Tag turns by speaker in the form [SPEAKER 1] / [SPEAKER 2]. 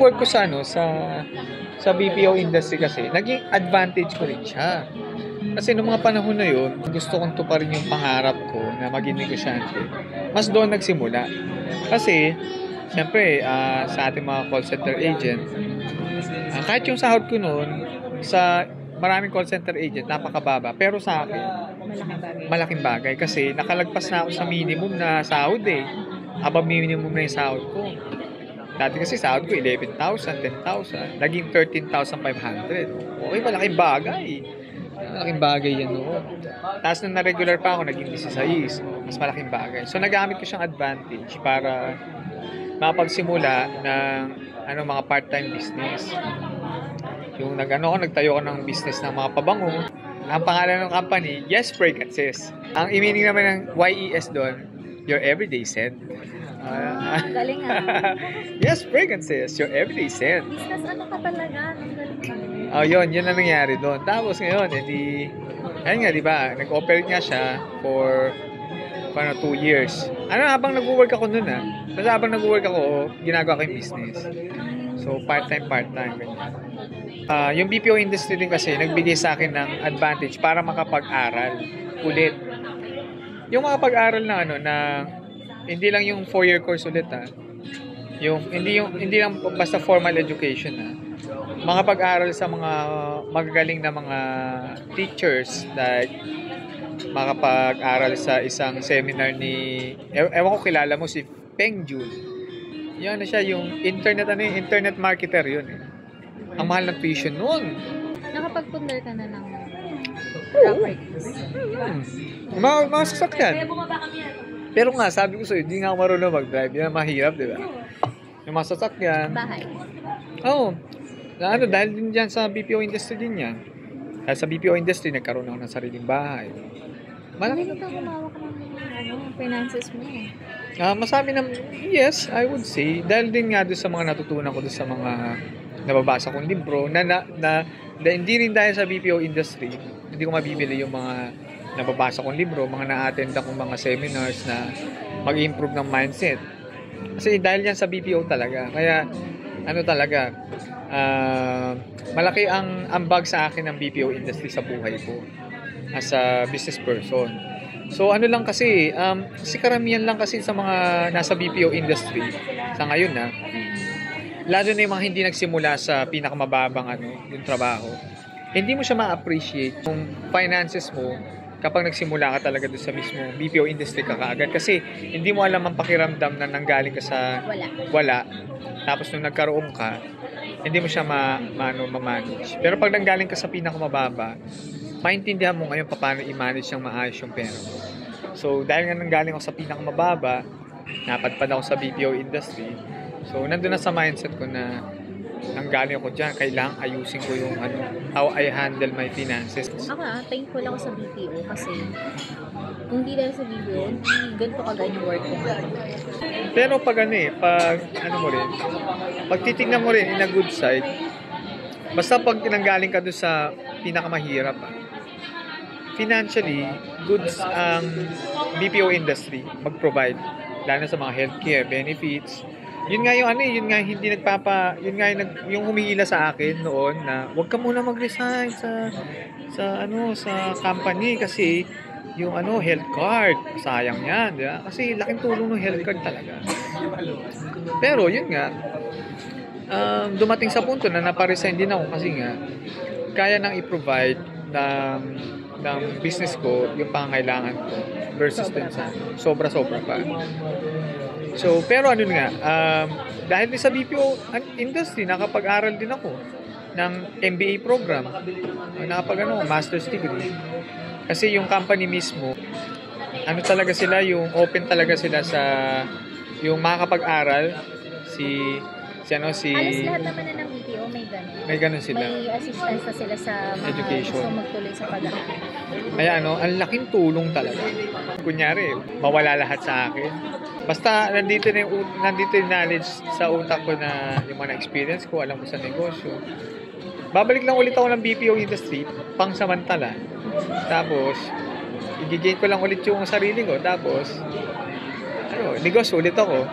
[SPEAKER 1] work ko sa sa BPO industry kasi, naging advantage ko rin siya. Kasi noong mga panahon na yun, gusto kong tuparin yung pangarap ko na maging negosyante. Mas doon nagsimula. Kasi, siyempre, sa ating mga call center agent, kahit yung sahod ko noon, sa maraming call center agent, napakababa. Pero sa akin, malaking bagay. Kasi nakalagpas na ako sa minimum na sahod eh. Above minimum na yung sahod ko. Dati kasi sahod ko 11,000, 10,000. Naging 13,500. Okay, malaking bagay. Malaking bagay yan noon. Tapos nung na-regular pa ako, naging 16. Mas malaking bagay. So nagamit ko siyang advantage para makapagsimula ng mga part-time business. Yung nagtayo ko ng business ng mga pabango. Ang pangalan ng company, Yes Fragrances. Ang meaning naman ng YES doon, Your Everyday Scent.
[SPEAKER 2] Galing
[SPEAKER 1] Yes Fragrances, Your Everyday Scent.
[SPEAKER 2] Business ka talaga. Galing.
[SPEAKER 1] Yun ang nangyari doon. Tapos ngayon, ayun nga, di ba, nag-operate nga siya for 2 years. Habang nag-work ako noon Kasi habang nag-work ako, ginagawa ko yung business. So, part-time, ganyan. Yung BPO industry din kasi, nagbigay sa akin ng advantage para makapag-aral ulit. Yung makapag-aral na hindi lang yung 4-year course ulit hindi lang basta formal education makapag-aral sa mga magagaling na mga teachers, like makapag-aral sa isang seminar ni ewan ko kilala mo si Peng Jun. Yan siya yung internet marketer yun Ang mahal ng tuition noon.
[SPEAKER 2] Nakapag-pundar ka na ng properties.
[SPEAKER 1] Mga sasakyan. Pero nga, sabi ko sa'yo, hindi nga ako marunong mag-drive. Yan mahirap, di ba? Yung mga sasakyan.
[SPEAKER 2] Bahay.
[SPEAKER 1] Dahil din dyan sa BPO industry din yan. Dahil sa BPO industry, nagkaroon ako ng sariling bahay.
[SPEAKER 2] Malaki ka kumawak ng finances mo.
[SPEAKER 1] Masabi na, yes, I would say. Dahil din nga doon sa mga natutunan ko doon sa mga nababasa kong libro, hindi rin dahil sa BPO industry, hindi ko mabibili yung mga nababasa kong libro, mga na-attend akong mga seminars na mag-improve ng mindset. Kasi dahil yan sa BPO talaga. Kaya, malaki ang ambag sa akin ng BPO industry sa buhay ko as a business person. So, lang kasi, karamihan lang kasi sa mga nasa BPO industry, sa ngayon lalo na yung mga hindi nagsimula sa pinakamababang yung trabaho, hindi mo siya ma-appreciate yung finances mo kapag nagsimula ka talaga doon sa mismo BPO industry ka kaagad. Kasi hindi mo alam ang pakiramdam na nanggaling ka sa wala. Tapos nung nagkaroon ka, hindi mo siya ma-manage. Pero pag nanggaling ka sa pinakamababa, maintindihan mo ngayon paano i-manage ng maayos yung pera mo. So dahil nga nanggaling ako sa pinakamababa, napadpad ako sa BPO industry. So nandun na sa mindset ko na nanggaling ako dyan, kailangan ayusin ko yung how I handle my finances.
[SPEAKER 2] Ako thankful ako sa BPO kasi kung hindi dahil sa BPO, hindi ganito kagaya yung work ko.
[SPEAKER 1] Pero pag pag titignan mo rin in a good side, basta pag nanggaling ka doon sa pinakamahirap, financially, goods ang BPO industry mag-provide, lalo sa mga healthcare benefits. Yun nga hindi yung humiila sa akin noon na wag ka muna mag-resign sa company kasi yung health card, sayang yan, di ba? Kasi laking tulong ng health card talaga. Pero yun nga, dumating sa punto na naparesign din ako kasi nga kaya nang i-provide ng business ko yung pangangailangan ko versus din sa sobra-sobra pa. So, pero dahil din sa BPO industry, nakapag-aral din ako ng MBA program. Master's degree. Kasi yung company mismo, talaga sila, yung open talaga sila sa yung makakapag-aral,
[SPEAKER 2] Halos lahat naman na ng BPO
[SPEAKER 1] may ganun sila.
[SPEAKER 2] May assistance na sila sa mga
[SPEAKER 1] education.
[SPEAKER 2] gusto magtuloy sa pag-aaral.
[SPEAKER 1] Kaya ang laking tulong talaga. Kunyari, mawala lahat sa akin. Basta nandito yung knowledge sa utak ko na yung mga experience ko, alam ko sa negosyo. Babalik lang ulit ako ng BPO industry, pang samantala. Tapos, i-gain ko lang ulit yung sarili ko. Tapos, negosyo ulit ako.